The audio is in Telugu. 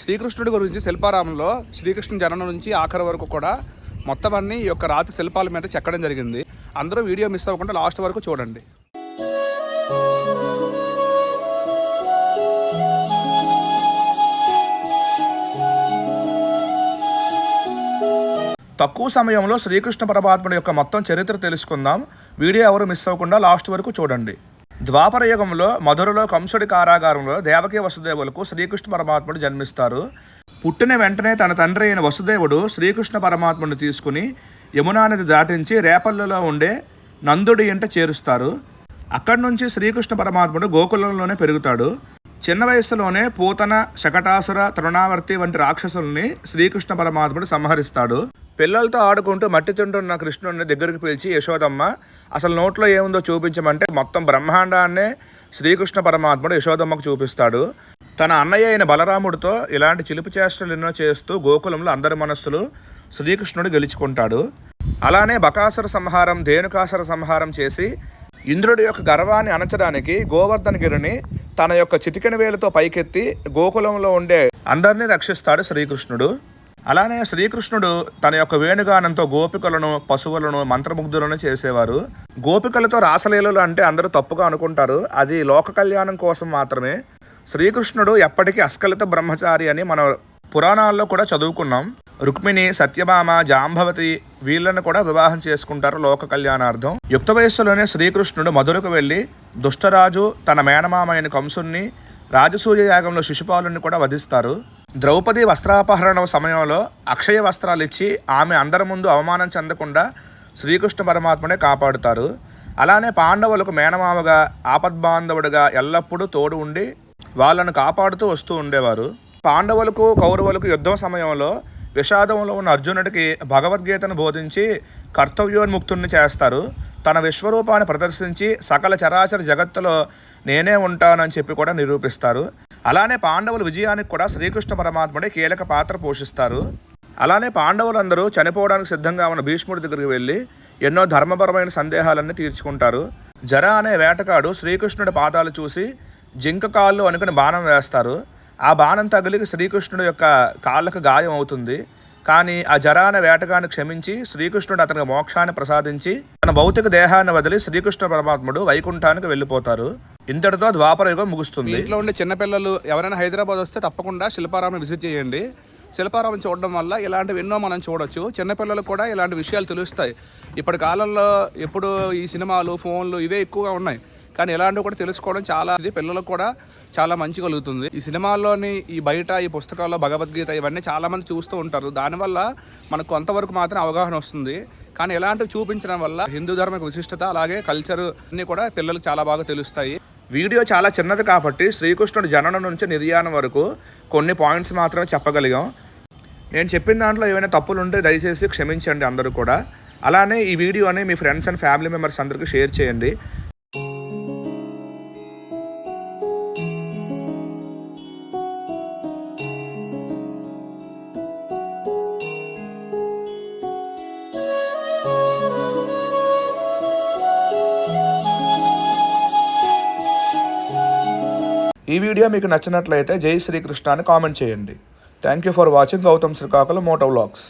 శ్రీకృష్ణుడి గురించి శిల్పారామంలో శ్రీకృష్ణుని జననం నుంచి ఆఖరి వరకు కూడా మొత్తం అన్ని ఈ యొక్క రాతి శిల్పాల మీద చెక్కడం జరిగింది. అందరూ వీడియో మిస్ అవ్వకుండా లాస్ట్ వరకు చూడండి. తక్కువ సమయంలో శ్రీకృష్ణ పరమాత్ముడి యొక్క మొత్తం చరిత్ర తెలుసుకుందాం. వీడియో ఎవరు మిస్ అవ్వకుండా లాస్ట్ వరకు చూడండి. ద్వాపర యుగంలో మధురలో కంసుడి కారాగారంలో దేవకీ వసుదేవులకు శ్రీకృష్ణ పరమాత్ముడు జన్మిస్తారు. పుట్టిన వెంటనే తన తండ్రి అయిన వసుదేవుడు శ్రీకృష్ణ పరమాత్ముడిని తీసుకుని యమునా నది దాటించి రేపల్లిలో ఉండే నందుడి ఇంట చేరుస్తారు. అక్కడి నుంచి శ్రీకృష్ణ పరమాత్ముడు గోకులంలోనే పెరుగుతాడు. చిన్న వయసులోనే పూతన, శకటాసుర, తృణావర్తి వంటి రాక్షసుల్ని శ్రీకృష్ణ పరమాత్ముడు సంహరిస్తాడు. పిల్లలతో ఆడుకుంటూ మట్టి తింటున్న కృష్ణుడిని దగ్గరికి పిలిచి యశోదమ్మ అసలు నోట్లో ఏముందో చూపించమంటే మొత్తం బ్రహ్మాండాన్నే శ్రీకృష్ణ పరమాత్ముడు యశోదమ్మకు చూపిస్తాడు. తన అన్నయ్య అయిన బలరాముడితో ఇలాంటి చిలిపి చేష్టలు ఎన్నో చేస్తూ గోకులంలో అందరి మనస్సులు శ్రీకృష్ణుడు గెలుచుకుంటాడు. అలానే బకాసుర సంహారం, ధేనుకాసుర సంహారం చేసి ఇంద్రుడి యొక్క గర్వాన్ని అణచడానికి గోవర్ధనగిరిని తన యొక్క చిటికెన వేలుతో పైకెత్తి గోకులంలో ఉండే అందరినీ రక్షిస్తాడు శ్రీకృష్ణుడు. అలానే శ్రీకృష్ణుడు తన యొక్క వేణుగానంతో గోపికలను, పశువులను మంత్రముగ్ధులను చేసేవారు. గోపికలతో రాసలీలలు అంటే అందరూ తప్పుగా అనుకుంటారు. అది లోక కళ్యాణం కోసం మాత్రమే. శ్రీకృష్ణుడు ఎప్పటికీ అస్కలిత బ్రహ్మచారి అని మన పురాణాల్లో కూడా చదువుకున్నాం. రుక్మిణి, సత్యభామ, జాంబవతి వీళ్ళను కూడా వివాహం చేసుకుంటారు లోక కళ్యాణార్థం. యుక్త వయస్సులోనే శ్రీకృష్ణుడు మధురకు వెళ్ళి దుష్టరాజు తన మేనమామైన కంసుని, రాజసూయ యాగంలో శిశుపాలుని కూడా వధిస్తారు. ద్రౌపది వస్త్రాపహరణం సమయంలో అక్షయ వస్త్రాలు ఇచ్చి ఆమె అందరి ముందు అవమానం చెందకుండా శ్రీకృష్ణ పరమాత్మనే కాపాడుతారు. అలానే పాండవులకు మేనమామగా, ఆపద్బాంధవుడిగా ఎల్లప్పుడూ తోడు ఉండి వాళ్ళను కాపాడుతూ వస్తూ ఉండేవారు. పాండవులకు, కౌరవులకు యుద్ధం సమయంలో విషాదంలో ఉన్న అర్జునుడికి భగవద్గీతను బోధించి కర్తవ్యోన్ముక్తుణ్ణి చేస్తారు. తన విశ్వరూపాన్ని ప్రదర్శించి సకల చరాచర జగత్తులో నేనే ఉంటానని చెప్పి కూడా నిరూపిస్తారు. అలానే పాండవుల విజయానికి కూడా శ్రీకృష్ణ పరమాత్ముడే కీలక పాత్ర పోషిస్తారు. అలానే పాండవులందరూ చనిపోవడానికి సిద్ధంగా ఉన్న భీష్ముడి దగ్గరికి వెళ్ళి ఎన్నో ధర్మపరమైన సందేహాలన్నీ తీర్చుకుంటారు. జర అనే వేటగాడు శ్రీకృష్ణుడి పాదాలు చూసి జింక కాళ్ళు అనుకుని బాణం వేస్తారు. ఆ బాణం తగిలి శ్రీకృష్ణుడి యొక్క కాళ్ళకు గాయం అవుతుంది. కానీ ఆ జర అనే వేటగాన్ని క్షమించి శ్రీకృష్ణుడు అతనికి మోక్షాన్ని ప్రసాదించి తన భౌతిక దేహాన్ని వదిలి శ్రీకృష్ణ పరమాత్ముడు వైకుంఠానికి వెళ్ళిపోతారు. ఇంతటితో ద్వాపర యుగం ముగుస్తుంది. ఇంట్లో ఉండే చిన్నపిల్లలు ఎవరైనా హైదరాబాద్ వస్తే తప్పకుండా శిల్పారామం విజిట్ చేయండి. శిల్పారామం చూడడం వల్ల ఇలాంటివి ఎన్నో మనం చూడొచ్చు. చిన్నపిల్లలకు కూడా ఇలాంటి విషయాలు తెలుస్తాయి. ఇప్పటి కాలంలో ఎప్పుడు ఈ సినిమాలు, ఫోన్లు ఇవే ఎక్కువగా ఉన్నాయి. కానీ ఇలాంటివి కూడా తెలుసుకోవడం చాలా పిల్లలకు కూడా చాలా మంచి కలుగుతుంది. ఈ సినిమాల్లోని, ఈ బయట ఈ పుస్తకాల్లో భగవద్గీత ఇవన్నీ చాలామంది చూస్తూ ఉంటారు. దానివల్ల మనకు కొంతవరకు మాత్రం అవగాహన వస్తుంది. కానీ ఇలాంటివి చూపించడం వల్ల హిందూ ధర్మ విశిష్టత, అలాగే కల్చర్ అన్నీ కూడా పిల్లలకు చాలా బాగా తెలుస్తాయి. వీడియో చాలా చిన్నది కాబట్టి శ్రీకృష్ణుడి జననం నుంచి నిర్యాణం వరకు కొన్ని పాయింట్స్ మాత్రమే చెప్పగలిగాం. నేను చెప్పిన దాంట్లో ఏమైనా తప్పులు ఉంటే దయచేసి క్షమించండి అందరూ కూడా. అలానే ఈ వీడియోని మీ ఫ్రెండ్స్ అండ్ ఫ్యామిలీ మెంబర్స్ అందరికీ షేర్ చేయండి. ఈ వీడియో మీకు నచ్చినట్లయితే జై శ్రీకృష్ణ అని కామెంట్ చేయండి. Thank you for watching Gautam Srikakulam Moto vlogs.